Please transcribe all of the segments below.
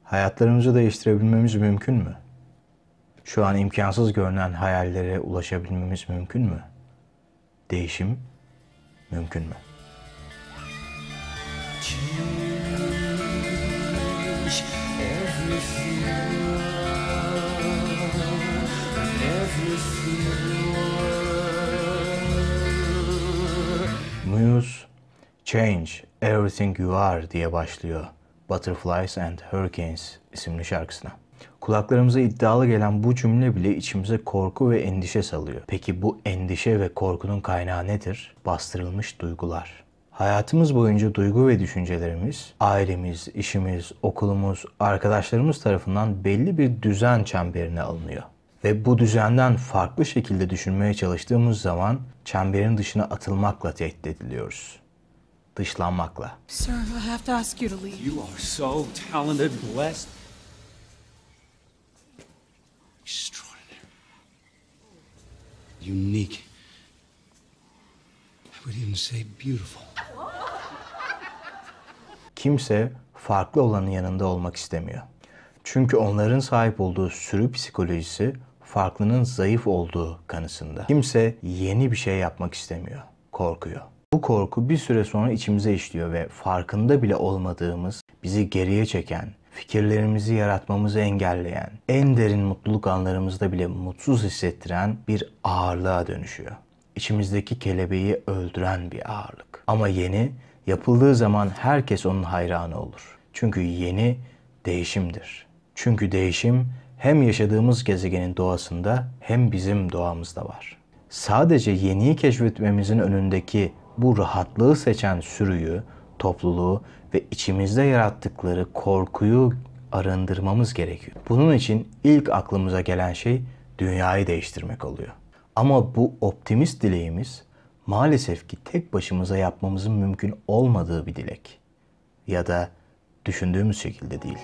Hayatlarımızı değiştirebilmemiz mümkün mü? Şu an imkansız görünen hayallere ulaşabilmemiz mümkün mü? Değişim mümkün mü? Muse, Change Everything You Are diye başlıyor Butterflies and Hurricanes isimli şarkısına. Kulaklarımıza iddialı gelen bu cümle bile içimize korku ve endişe salıyor. Peki bu endişe ve korkunun kaynağı nedir? Bastırılmış duygular. Hayatımız boyunca duygu ve düşüncelerimiz, ailemiz, işimiz, okulumuz, arkadaşlarımız tarafından belli bir düzen çemberine alınıyor. Ve bu düzenden farklı şekilde düşünmeye çalıştığımız zaman çemberin dışına atılmakla tehdit ediliyoruz. Dışlanmakla. Sir, I have to ask you to leave. You are so talented, blessed. Extraordinary. Unique. I would even say beautiful. Kimse farklı olanın yanında olmak istemiyor. Çünkü onların sahip olduğu sürü psikolojisi farklının zayıf olduğu kanısında. Kimse yeni bir şey yapmak istemiyor, korkuyor. Bu korku bir süre sonra içimize işliyor ve farkında bile olmadığımız, bizi geriye çeken, fikirlerimizi yaratmamızı engelleyen, en derin mutluluk anlarımızda bile mutsuz hissettiren bir ağırlığa dönüşüyor. İçimizdeki kelebeği öldüren bir ağırlık. Ama yeni, yapıldığı zaman herkes onun hayranı olur. Çünkü yeni değişimdir. Çünkü değişim hem yaşadığımız gezegenin doğasında hem bizim doğamızda var. Sadece yeniyi keşfetmemizin önündeki bu rahatlığı seçen sürüyü, topluluğu ve içimizde yarattıkları korkuyu arındırmamız gerekiyor. Bunun için ilk aklımıza gelen şey dünyayı değiştirmek oluyor. Ama bu optimist dileğimiz maalesef ki tek başımıza yapmamızın mümkün olmadığı bir dilek. Ya da düşündüğümüz şekilde değil.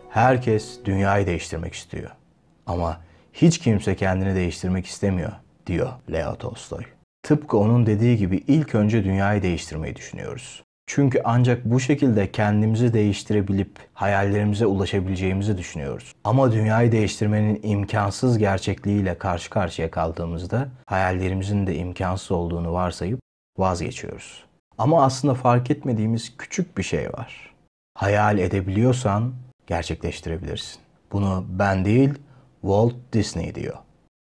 Herkes dünyayı değiştirmek istiyor. Ama hiç kimse kendini değiştirmek istemiyor, diyor Leo Tolstoy. Tıpkı onun dediği gibi ilk önce dünyayı değiştirmeyi düşünüyoruz. Çünkü ancak bu şekilde kendimizi değiştirebilip hayallerimize ulaşabileceğimizi düşünüyoruz. Ama dünyayı değiştirmenin imkansız gerçekliğiyle karşı karşıya kaldığımızda hayallerimizin de imkansız olduğunu varsayıp vazgeçiyoruz. Ama aslında fark etmediğimiz küçük bir şey var. Hayal edebiliyorsan gerçekleştirebilirsin. Bunu ben değil, Walt Disney diyor.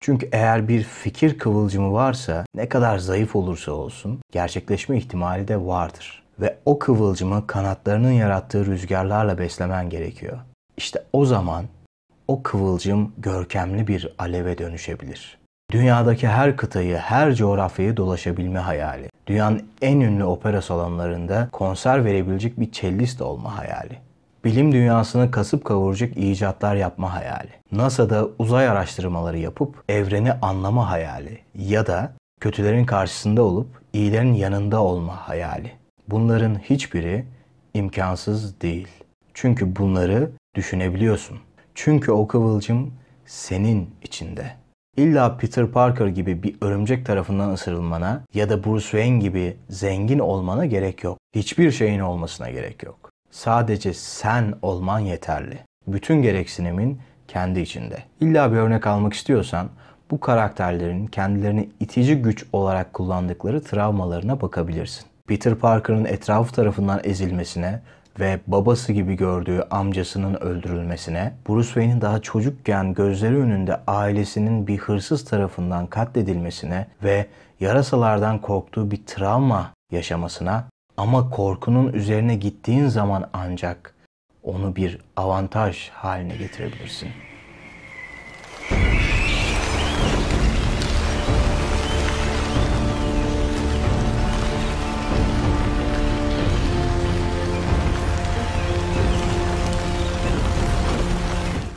Çünkü eğer bir fikir kıvılcımı varsa ne kadar zayıf olursa olsun gerçekleşme ihtimali de vardır. Ve o kıvılcımı kanatlarının yarattığı rüzgarlarla beslemen gerekiyor. İşte o zaman o kıvılcım görkemli bir aleve dönüşebilir. Dünyadaki her kıtayı, her coğrafyayı dolaşabilme hayali. Dünyanın en ünlü opera salonlarında konser verebilecek bir cellist olma hayali. Bilim dünyasını kasıp kavuracak icatlar yapma hayali. NASA'da uzay araştırmaları yapıp evreni anlama hayali. Ya da kötülerin karşısında olup iyilerin yanında olma hayali. Bunların hiçbiri imkansız değil. Çünkü bunları düşünebiliyorsun. Çünkü o kıvılcım senin içinde. İlla Peter Parker gibi bir örümcek tarafından ısırılmana ya da Bruce Wayne gibi zengin olmana gerek yok. Hiçbir şeyin olmasına gerek yok. Sadece sen olman yeterli. Bütün gereksinimin kendi içinde. İlla bir örnek almak istiyorsan bu karakterlerin kendilerini itici güç olarak kullandıkları travmalarına bakabilirsin. Peter Parker'ın etrafı tarafından ezilmesine ve babası gibi gördüğü amcasının öldürülmesine, Bruce Wayne'in daha çocukken gözleri önünde ailesinin bir hırsız tarafından katledilmesine ve yarasalardan korktuğu bir travma yaşamasına, ama korkunun üzerine gittiğin zaman ancak onu bir avantaj haline getirebilirsin.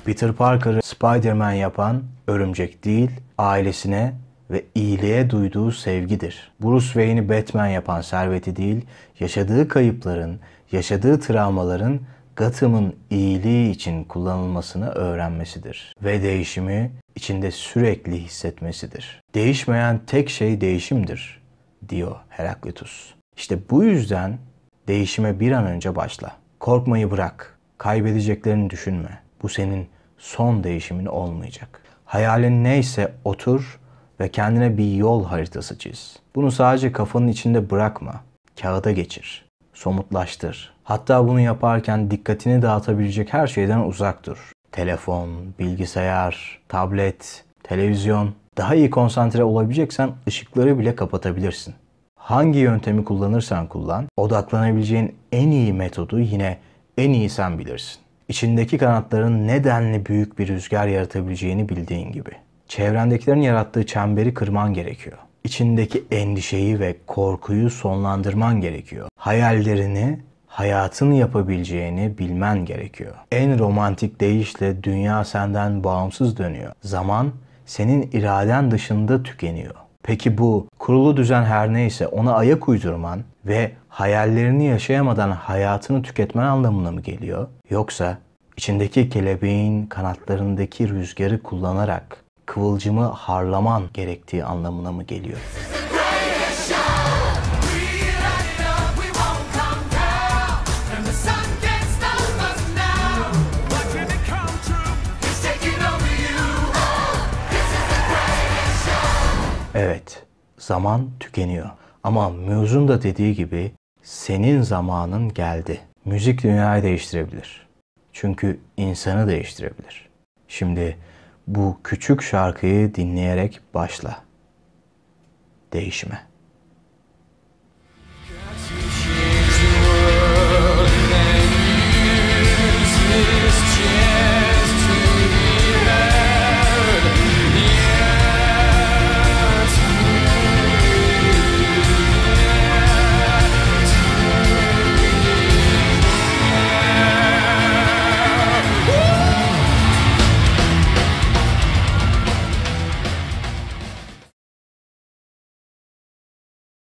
Peter Parker'ı Spider-Man yapan örümcek değil, ailesine ve iyiliğe duyduğu sevgidir. Bruce Wayne'i Batman yapan serveti değil, yaşadığı kayıpların, yaşadığı travmaların Gotham'ın iyiliği için kullanılmasını öğrenmesidir ve değişimi içinde sürekli hissetmesidir. Değişmeyen tek şey değişimdir, diyor Heraklitus. İşte bu yüzden değişime bir an önce başla. Korkmayı bırak, kaybedeceklerini düşünme. Bu senin son değişimin olmayacak. Hayalin neyse otur ve kendine bir yol haritası çiz. Bunu sadece kafanın içinde bırakma, kağıda geçir, somutlaştır. Hatta bunu yaparken dikkatini dağıtabilecek her şeyden uzak dur. Telefon, bilgisayar, tablet, televizyon. Daha iyi konsantre olabileceksen ışıkları bile kapatabilirsin. Hangi yöntemi kullanırsan kullan, odaklanabileceğin en iyi metodu yine en iyi sen bilirsin. İçindeki kanatların ne denli büyük bir rüzgar yaratabileceğini bildiğin gibi. Çevrendekilerin yarattığı çemberi kırman gerekiyor. İçindeki endişeyi ve korkuyu sonlandırman gerekiyor. Hayallerini hayatın yapabileceğini bilmen gerekiyor. En romantik deyişle dünya senden bağımsız dönüyor. Zaman senin iraden dışında tükeniyor. Peki bu kurulu düzen her neyse ona ayak uydurman ve hayallerini yaşayamadan hayatını tüketmen anlamına mı geliyor? Yoksa içindeki kelebeğin kanatlarındaki rüzgarı kullanarak kıvılcımı harlaman gerektiği anlamına mı geliyor? Evet, zaman tükeniyor. Ama Muse'un da dediği gibi senin zamanın geldi. Müzik dünyayı değiştirebilir. Çünkü insanı değiştirebilir. Şimdi bu küçük şarkıyı dinleyerek başla değişime.